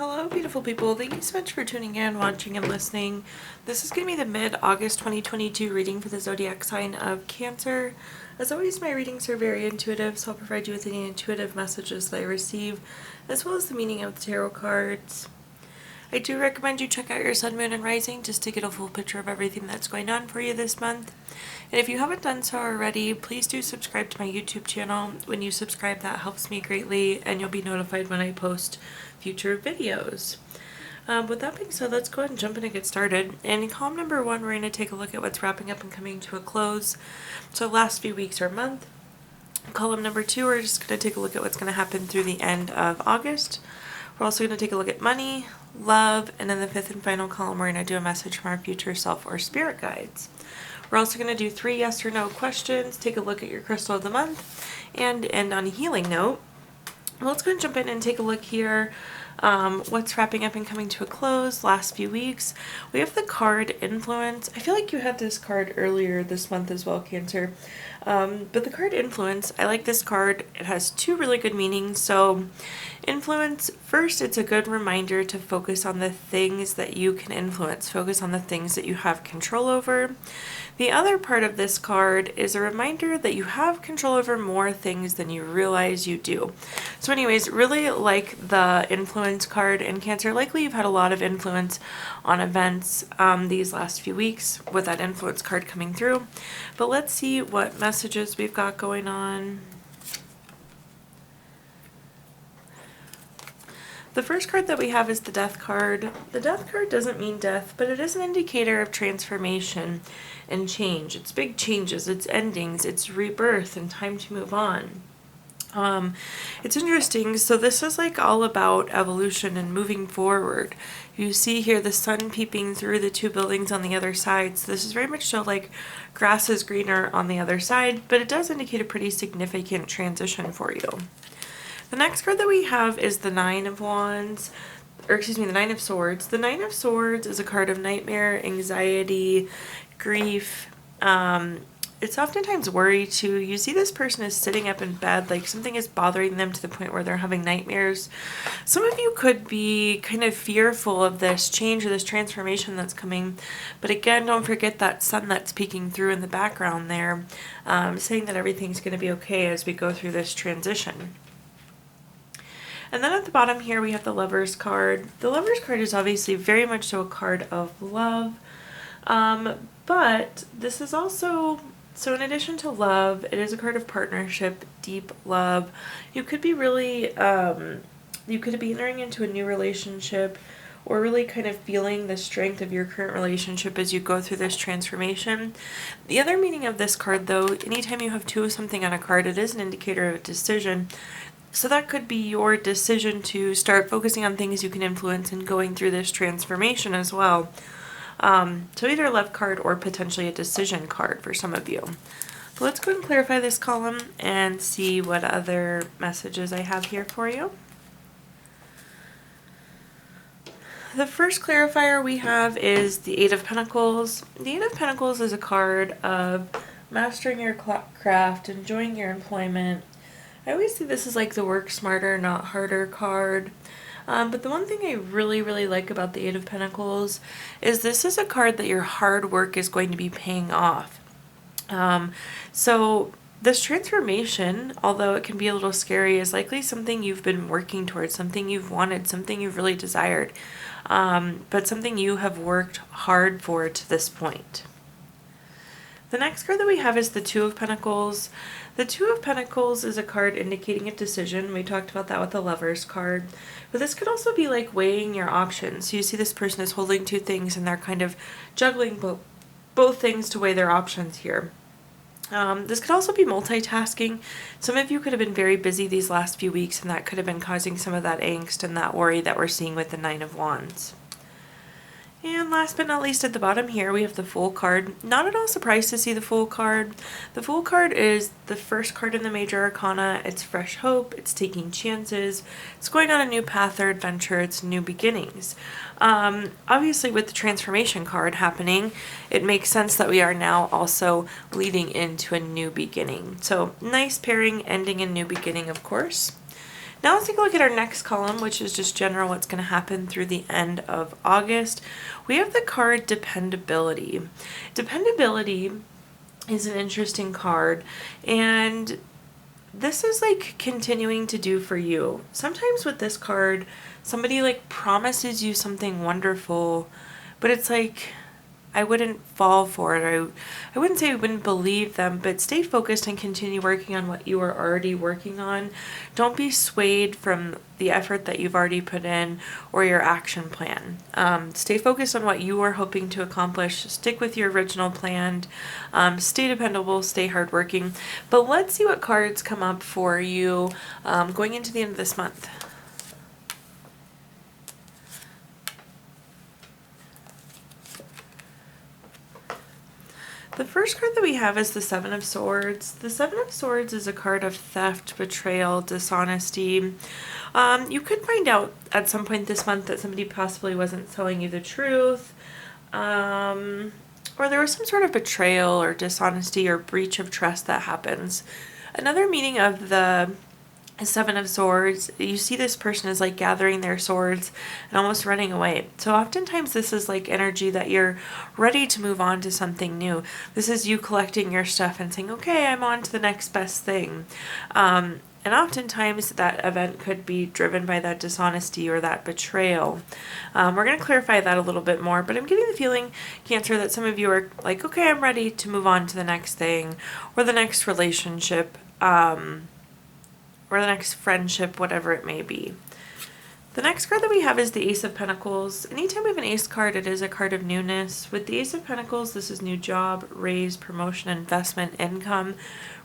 Hello beautiful people, thank you so much for tuning in, watching, and listening. This is going to be the mid-August 2022 reading for the zodiac sign of Cancer. As always, my readings are very intuitive, so I'll provide you with any intuitive messages that I receive, as well as the meaning of the tarot cards. I do recommend you check out your sun, moon, and rising just to get a full picture of everything that's going on for you this month. And if you haven't done so already, please do subscribe to my YouTube channel. When you subscribe, that helps me greatly, and you'll be notified when I post future videos. With that being said, let's go ahead and jump in and get started. And in column number 1, we're going to take a look at what's wrapping up and coming to a close. So last few weeks or month. Column number 2, we're just going to take a look at what's going to happen through the end of August. We're also going to take a look at money, love, and in the 5th and final column, we're going to do a message from our future self or spirit guides. We're also going to do 3 yes or no questions, take a look at your crystal of the month, and end on a healing note. Well, let's go and jump in and take a look here. What's wrapping up and coming to a close last few weeks. We have the card Influence. I feel like you had this card earlier this month as well, Cancer. But the card Influence, I like this card. It has 2 really good meanings. So Influence, first, it's a good reminder to focus on the things that you can influence. Focus on the things that you have control over. The other part of this card is a reminder that you have control over more things than you realize you do. So anyways, really like the Influence card in Cancer. Likely you've had a lot of influence on events these last few weeks with that Influence card coming through. But let's see what messages we've got going on. The first card that we have is the Death card. The Death card doesn't mean death, but it is an indicator of transformation and change. It's big changes, it's endings, it's rebirth and time to move on. It's interesting. So this is like all about evolution and moving forward. You see here the sun peeping through the 2 buildings on the other side. So this is very much so like grass is greener on the other side, but it does indicate a pretty significant transition for you. The next card that we have is the Nine of Wands, or excuse me, the Nine of Swords. The Nine of Swords is a card of nightmare, anxiety, grief. It's oftentimes worry too. You see this person is sitting up in bed, like something is bothering them to the point where they're having nightmares. Some of you could be kind of fearful of this change or this transformation that's coming. But again, don't forget that sun that's peeking through in the background there, saying that everything's going to be okay as we go through this transition. And then at the bottom here, we have the Lover's card. The Lover's card is obviously very much so a card of love. But this is also, so in addition to love, it is a card of partnership, deep love. You could be really, you could be entering into a new relationship or really kind of feeling the strength of your current relationship as you go through this transformation. The other meaning of this card, though, anytime you have 2 of something on a card, it is an indicator of a decision. So that could be your decision to start focusing on things you can influence and going through this transformation as well. So either a love card or potentially a decision card for some of you. So let's go ahead and clarify this column and see what other messages I have here for you. The first clarifier we have is the Eight of Pentacles. The Eight of Pentacles is a card of mastering your craft, enjoying your employment. I always see this as like the work smarter, not harder card. But the one thing I really, really like about the Eight of Pentacles is this is a card that your hard work is going to be paying off. So this transformation, although it can be a little scary, is likely something you've been working towards, something you've wanted, something you've really desired, but something you have worked hard for to this point. The next card that we have is the Two of Pentacles. The Two of Pentacles is a card indicating a decision. We talked about that with the Lover's card. But this could also be like weighing your options. So you see this person is holding 2 things and they're kind of juggling both things to weigh their options here. This could also be multitasking. Some of you could have been very busy these last few weeks, and that could have been causing some of that angst and that worry that we're seeing with the Nine of Wands. And last but not least, at the bottom here, we have the Fool card. Not at all surprised to see the Fool card. The Fool card is the first card in the Major Arcana. It's fresh hope. It's taking chances. It's going on a new path or adventure. It's new beginnings. Obviously, with the Transformation card happening, it makes sense that we are now also leading into a new beginning. So, nice pairing, ending and new beginning, of course. Now let's take a look at our next column, which is just general what's going to happen through the end of August. We have the card Dependability. Dependability is an interesting card, and this is like continuing to do for you. Sometimes with this card, somebody like promises you something wonderful, but it's like, I wouldn't fall for it. I wouldn't say I wouldn't believe them, but stay focused and continue working on what you are already working on. Don't be swayed from the effort that you've already put in or your action plan. Stay focused on what you are hoping to accomplish. Stick with your original plan. Stay dependable, stay hardworking. But let's see what cards come up for you going into the end of this month. The first card that we have is the Seven of Swords. The Seven of Swords is a card of theft, betrayal, dishonesty. You could find out at some point this month that somebody possibly wasn't telling you the truth, or there was some sort of betrayal or dishonesty or breach of trust that happens. Another meaning of the Seven of Swords, you see this person is like gathering their swords and almost running away. So oftentimes this is like energy that you're ready to move on to something new. This is you collecting your stuff and saying, okay, I'm on to the next best thing. And oftentimes that event could be driven by that dishonesty or that betrayal. We're going to clarify that a little bit more, but I'm getting the feeling, Cancer, that some of you are like, okay, I'm ready to move on to the next thing or the next relationship, or the next friendship, whatever it may be. The next card that we have is the Ace of Pentacles. Anytime we have an Ace card, it is a card of newness. With the Ace of Pentacles, this is new job, raise, promotion, investment, income.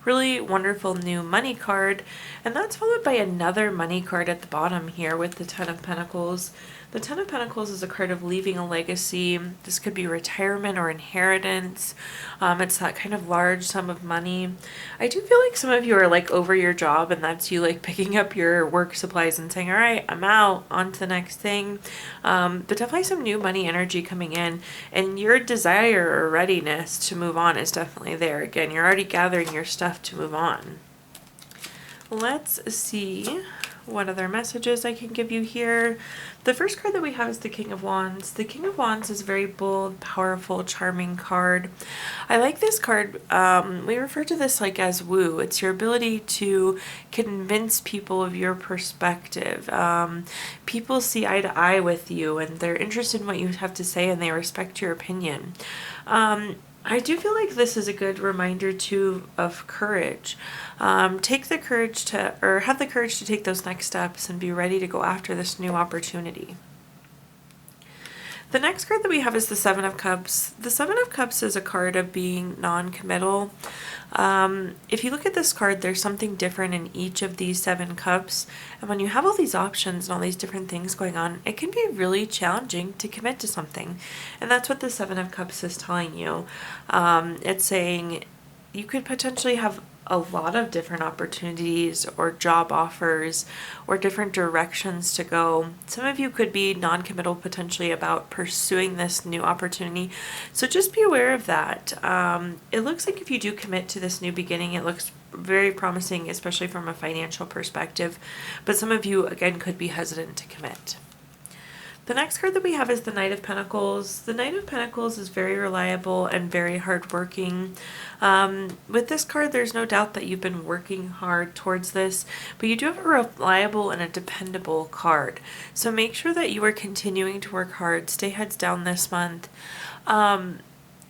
Really wonderful new money card. And that's followed by another money card at the bottom here with the Ten of Pentacles. The Ten of Pentacles is a card of leaving a legacy. This could be retirement or inheritance. It's that kind of large sum of money. I do feel like some of you are like over your job, and that's you like picking up your work supplies and saying, all right, I'm out, on to the next thing. But definitely some new money energy coming in, and your desire or readiness to move on is definitely there. Again, you're already gathering your stuff to move on. Let's see what other messages I can give you here. The first card that we have is the King of Wands. The King of Wands is a very bold, powerful, charming card. I like this card. We refer to this like as woo. It's your ability to convince people of your perspective. People see eye to eye with you and they're interested in what you have to say and they respect your opinion. I do feel like this is a good reminder too of courage. Take the courage to, or have the courage to take those next steps and be ready to go after this new opportunity. The next card that we have is the Seven of Cups. The Seven of Cups is a card of being non-committal. If you look at this card, there's something different in each of these 7 cups. And when you have all these options and all these different things going on, it can be really challenging to commit to something. And that's what the Seven of Cups is telling you. It's saying you could potentially have a lot of different opportunities or job offers or different directions to go. Some of you could be non-committal potentially about pursuing this new opportunity. So just be aware of that. It looks like if you do commit to this new beginning, it looks very promising, especially from a financial perspective. But some of you, again, could be hesitant to commit. The next card that we have is the Knight of Pentacles. The Knight of Pentacles is very reliable and very hardworking. With this card, there's no doubt that you've been working hard towards this, but you do have a reliable and a dependable card. So make sure that you are continuing to work hard. Stay heads down this month.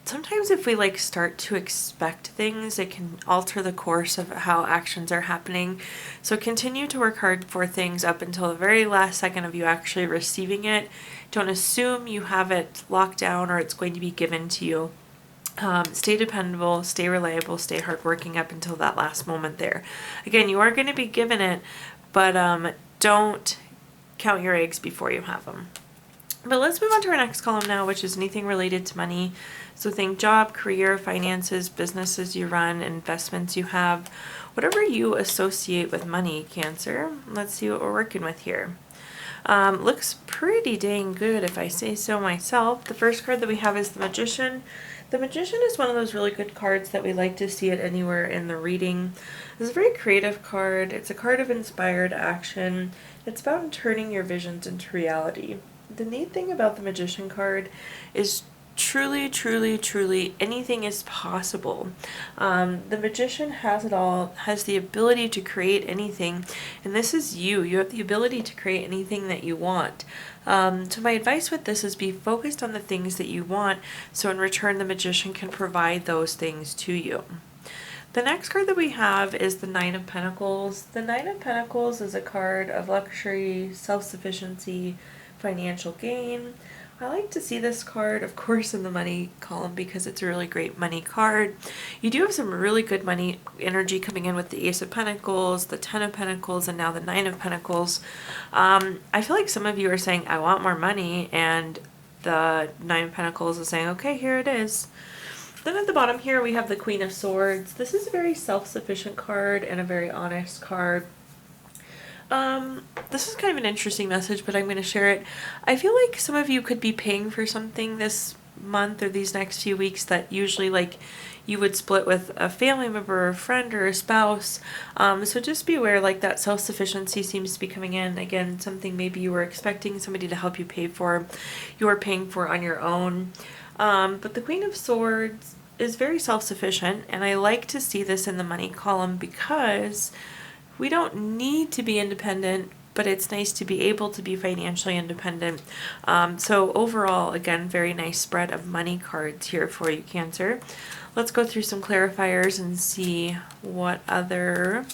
Sometimes if we like start to expect things, it can alter the course of how actions are happening. So continue to work hard for things up until the very last second of you actually receiving it. Don't assume you have it locked down or it's going to be given to you. Stay dependable, stay reliable, stay hardworking up until that last moment there. Again, you are going to be given it, but don't count your eggs before you have them. But let's move on to our next column now, which is anything related to money. So think job, career, finances, businesses you run, investments you have, whatever you associate with money, Cancer. Let's see what we're working with here. Looks pretty dang good if I say so myself. The first card that we have is the Magician. The Magician is one of those really good cards that we like to see it anywhere in the reading. It's a very creative card. It's a card of inspired action. It's about turning your visions into reality. The neat thing about the Magician card is truly anything is possible. The Magician has it all, has the ability to create anything, and this is you. You have the ability to create anything that you want. So my advice with this is be focused on the things that you want, so in return the Magician can provide those things to you. The next card that we have is the Nine of Pentacles. The Nine of Pentacles is a card of luxury, self-sufficiency, financial gain. I like to see this card, of course, in the money column because it's a really great money card. You do have some really good money energy coming in with the Ace of Pentacles, the Ten of Pentacles, and now the Nine of Pentacles. I feel like some of you are saying, I want more money, and the Nine of Pentacles is saying, okay, here it is. Then at the bottom here we have the Queen of Swords. This is a very self-sufficient card and a very honest card. This is kind of an interesting message, but I'm going to share it. I feel like some of you could be paying for something this month or these next few weeks that usually like you would split with a family member or a friend or a spouse. So just be aware, like that self-sufficiency seems to be coming in. Again, something maybe you were expecting somebody to help you pay for, you are paying for on your own. But the Queen of Swords is very self-sufficient, and I like to see this in the money column because we don't need to be independent, but it's nice to be able to be financially independent. So overall, again, very nice spread of money cards here for you, Cancer. Let's go through some clarifiers and see what other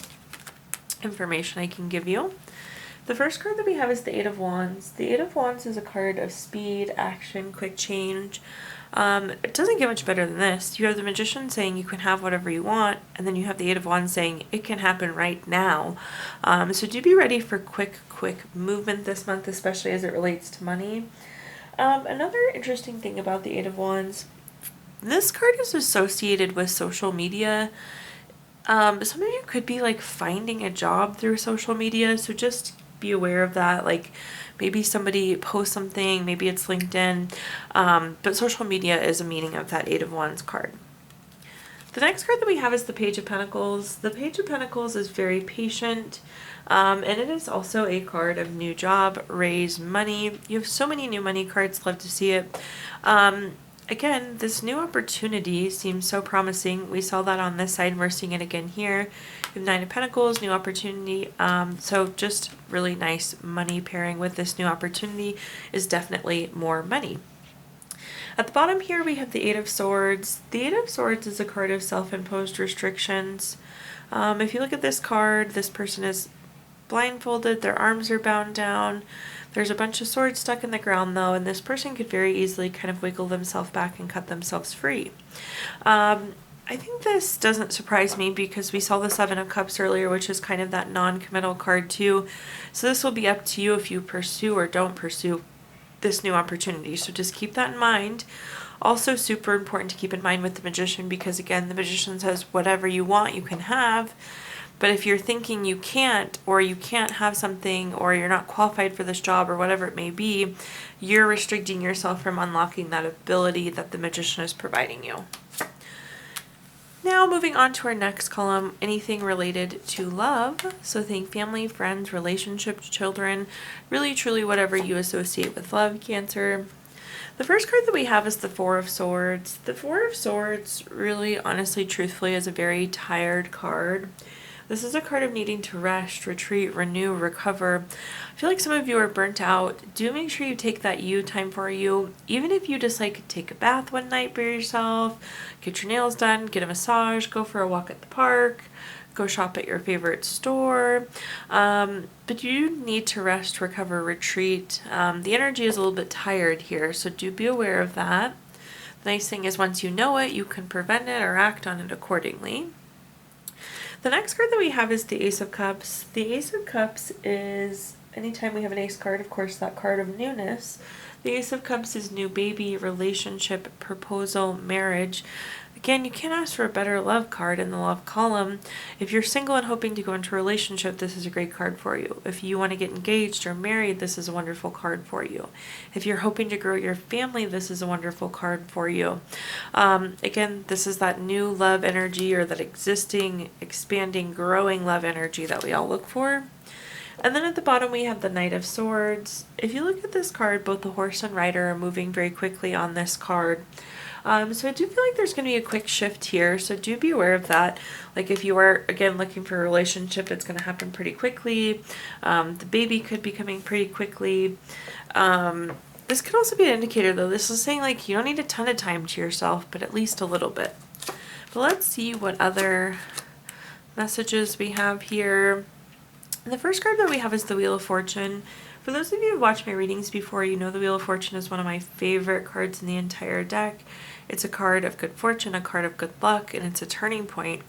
information I can give you. The first card that we have is the Eight of Wands. The Eight of Wands is a card of speed, action, quick change. It doesn't get much better than this. You have the Magician saying you can have whatever you want, and then you have the Eight of Wands saying it can happen right now. So do be ready for quick movement this month, especially as it relates to money. Another interesting thing about the Eight of Wands, this card is associated with social media. Some of you could be like finding a job through social media, so just be aware of that. Like maybe somebody posts something, maybe it's LinkedIn, but social media is a meaning of that Eight of Wands card. The next card that we have is the Page of Pentacles. The Page of Pentacles is very patient, and it is also a card of new job, raise money. You have so many new money cards, love to see it. Again, this new opportunity seems so promising. We saw that on this side, and we're seeing it again here. We have Nine of Pentacles, new opportunity. So just really nice money pairing with this new opportunity is definitely more money. At the bottom here, we have the Eight of Swords. The Eight of Swords is a card of self-imposed restrictions. If you look at this card, this person is blindfolded, their arms are bound down. There's a bunch of swords stuck in the ground though, and this person could very easily kind of wiggle themselves back and cut themselves free. I think this doesn't surprise me because we saw the Seven of Cups earlier, which is kind of that non-committal card too. So this will be up to you if you pursue or don't pursue this new opportunity. So just keep that in mind. Also super important to keep in mind with the Magician because again, the Magician says whatever you want you can have. But if you're thinking you can't, or you can't have something, or you're not qualified for this job, or whatever it may be, you're restricting yourself from unlocking that ability that the Magician is providing you. Now moving on to our next column, anything related to love. So think family, friends, relationships, children, really truly whatever you associate with love, Cancer. The first card that we have is the Four of Swords. The Four of Swords really, honestly, truthfully, is a very tired card. This is a card of needing to rest, retreat, renew, recover. I feel like some of you are burnt out. Do make sure you take that you time for you. Even if you just like take a bath one night by yourself, get your nails done, get a massage, go for a walk at the park, go shop at your favorite store. But you need to rest, recover, retreat. The energy is a little bit tired here, so do be aware of that. The nice thing is once you know it, you can prevent it or act on it accordingly. The next card that we have is the Ace of Cups. The Ace of Cups is, anytime we have an ace card, of course, that card of newness. The Ace of Cups is new baby, relationship, proposal, marriage. Again, you can't ask for a better love card in the love column. If you're single and hoping to go into a relationship, this is a great card for you. If you want to get engaged or married, this is a wonderful card for you. If you're hoping to grow your family, this is a wonderful card for you. Again, this is that new love energy, or that existing, expanding, growing love energy that we all look for. And then at the bottom we have the Knight of Swords. If you look at this card, both the horse and rider are moving very quickly on this card. So I do feel like there's going to be a quick shift here, so do be aware of that. Like if you are, again, looking for a relationship, it's going to happen pretty quickly. The baby could be coming pretty quickly. This could also be an indicator, though. This is saying like you don't need a ton of time to yourself, but at least a little bit. But let's see what other messages we have here. The first card that we have is the Wheel of Fortune. For those of you who have watched my readings before, you know the Wheel of Fortune is one of my favorite cards in the entire deck. It's a card of good fortune, a card of good luck, and it's a turning point.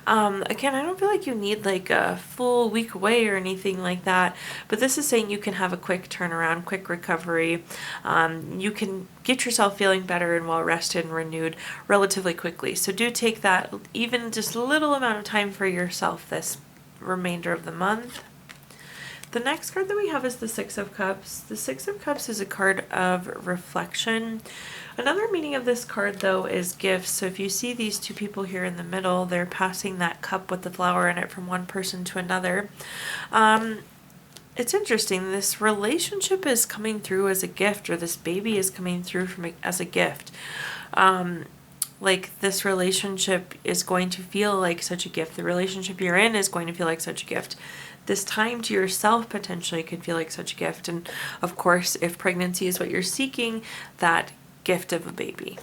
Again, I don't feel like you need like a full week away or anything like that, but this is saying you can have a quick turnaround, quick recovery. You can get yourself feeling better and well rested and renewed relatively quickly. So do take that, even just a little amount of time for yourself this remainder of the month. The next card that we have is the Six of Cups. The Six of Cups is a card of reflection. Another meaning of this card, though, is gifts. So if you see these two people here in the middle, they're passing that cup with the flower in it from one person to another. It's interesting. This relationship is coming through as a gift, or this baby is coming through as a gift. Like this relationship is going to feel like such a gift. The relationship you're in is going to feel like such a gift. This time to yourself potentially could feel like such a gift. And of course, if pregnancy is what you're seeking, that gift of a baby.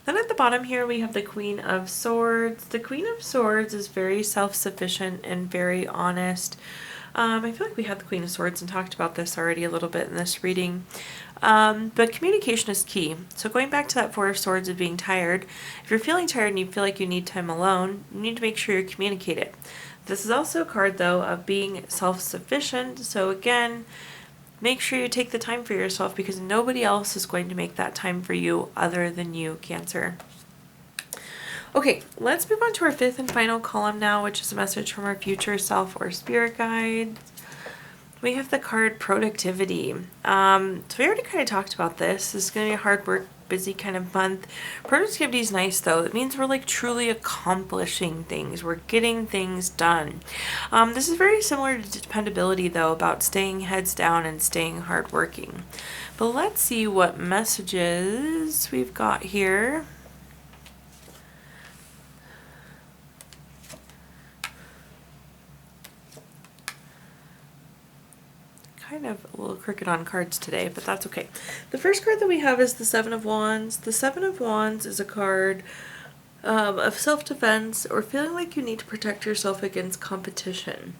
Then at the bottom here, we have the Queen of Swords. The Queen of Swords is very self-sufficient and very honest. I feel like we had the Queen of Swords and talked about this already a little bit in this reading. But communication is key. So going back to that Four of Swords of being tired, if you're feeling tired and you feel like you need time alone, you need to make sure you communicate it. This is also a card, though, of being self-sufficient. So again, make sure you take the time for yourself, because nobody else is going to make that time for you other than you, Cancer. Okay, let's move on to our fifth and final column now, which is a message from our future self or spirit guides. We have the card Productivity. So we already kind of talked about this. This is going to be a hard work, busy kind of month. Productivity is nice, though. It means we're like truly accomplishing things. We're getting things done. This is very similar to dependability, though, about staying heads down and staying hardworking. But let's see what messages we've got here. Kind of a little crooked on cards today, but that's okay. The first card that we have is the Seven of Wands. The Seven of Wands is a card of self-defense, or feeling like you need to protect yourself against competition.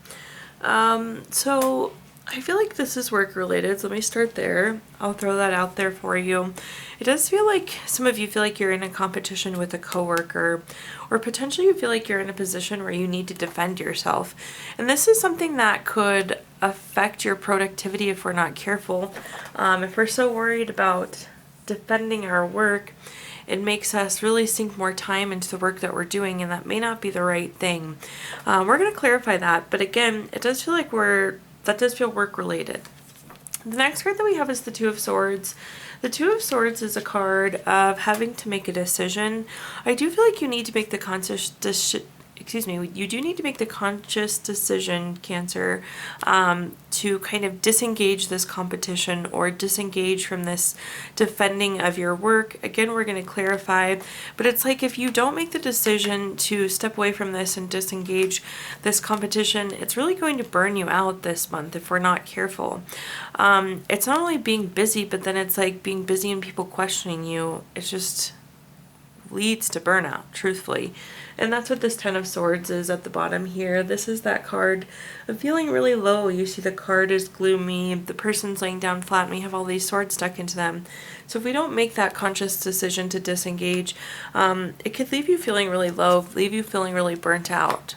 So I feel like this is work related, so let me start there. I'll throw that out there for you. It does feel like some of you feel like you're in a competition with a coworker, or potentially you feel like you're in a position where you need to defend yourself. And this is something that could affect your productivity if we're not careful. If we're so worried about defending our work, it makes us really sink more time into the work that we're doing, and that may not be the right thing. We're going to clarify that, but again, it does feel like that does feel work related. The next card that we have is the Two of Swords. The Two of Swords is a card of having to make a decision. I do feel like you need to make the you do need to make the conscious decision, Cancer, to kind of disengage this competition or disengage from this defending of your work. Again, we're going to clarify, but it's like if you don't make the decision to step away from this and disengage this competition, it's really going to burn you out this month if we're not careful. It's not only being busy, but then it's like being busy and people questioning you. It just leads to burnout, truthfully. And that's what this Ten of Swords is at the bottom here. This is that card of feeling really low. You see the card is gloomy, the person's laying down flat, and we have all these swords stuck into them. So if we don't make that conscious decision to disengage, it could leave you feeling really low, leave you feeling really burnt out.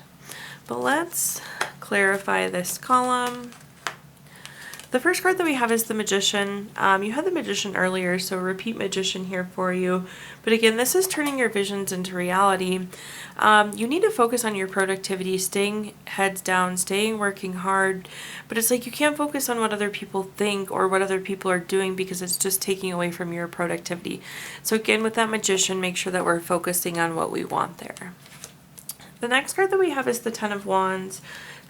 But let's clarify this column. The first card that we have is the Magician. You had the Magician earlier, so repeat Magician here for you. But again, this is turning your visions into reality. You need to focus on your productivity, staying heads down, staying working hard. But it's like you can't focus on what other people think or what other people are doing because it's just taking away from your productivity. So again, with that Magician, make sure that we're focusing on what we want there. The next card that we have is the Ten of Wands.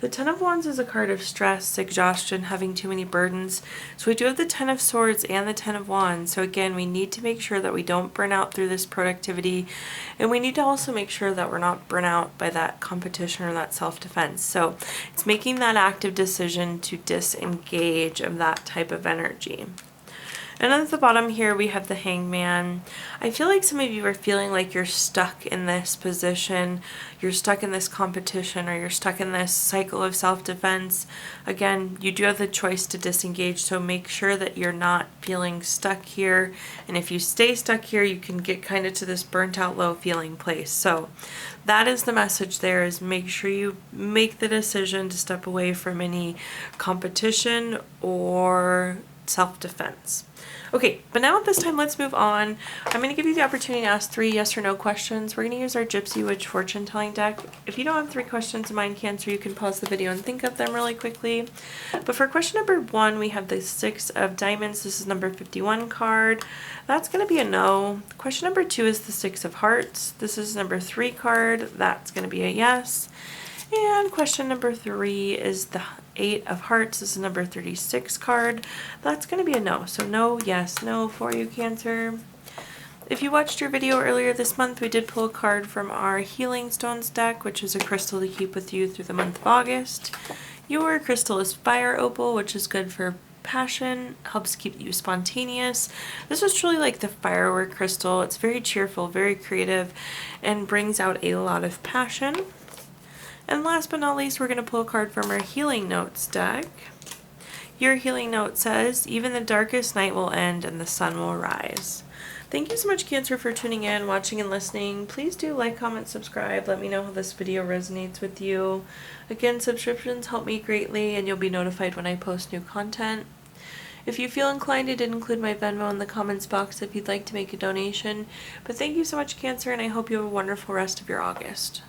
The Ten of Wands is a card of stress, exhaustion, having too many burdens. So we do have the Ten of Swords and the Ten of Wands. So again, we need to make sure that we don't burn out through this productivity. And we need to also make sure that we're not burnt out by that competition or that self-defense. So it's making that active decision to disengage of that type of energy. And at the bottom here, we have the Hangman. I feel like some of you are feeling like you're stuck in this position, you're stuck in this competition, or you're stuck in this cycle of self-defense. Again, you do have the choice to disengage, so make sure that you're not feeling stuck here. And if you stay stuck here, you can get kind of to this burnt out low feeling place. So that is the message there, is make sure you make the decision to step away from any competition or self-defense. Okay, but now at this time, let's move on. I'm going to give you the opportunity to ask 3 yes or no questions. We're going to use our Gypsy Witch fortune telling deck. If you don't have 3 questions in mind, Cancer, you can pause the video and think of them really quickly. But for question number 1, we have the 6 of Diamonds. This is number 51 card. That's going to be a no. Question number 2 is the 6 of Hearts. This is number 3 card. That's going to be a yes. And question number 3 is the 8 of Hearts. This is number 36 card. That's going to be a no. So no, yes, no for you, Cancer. If you watched your video earlier this month, we did pull a card from our Healing Stones deck, which is a crystal to keep with you through the month of August. Your crystal is Fire Opal, which is good for passion, helps keep you spontaneous. This is truly like the firework crystal. It's very cheerful, very creative, and brings out a lot of passion. And last but not least, we're going to pull a card from our Healing Notes deck. Your Healing Note says, even the darkest night will end and the sun will rise. Thank you so much, Cancer, for tuning in, watching, and listening. Please do like, comment, subscribe. Let me know how this video resonates with you. Again, subscriptions help me greatly, and you'll be notified when I post new content. If you feel inclined, I did include my Venmo in the comments box if you'd like to make a donation. But thank you so much, Cancer, and I hope you have a wonderful rest of your August.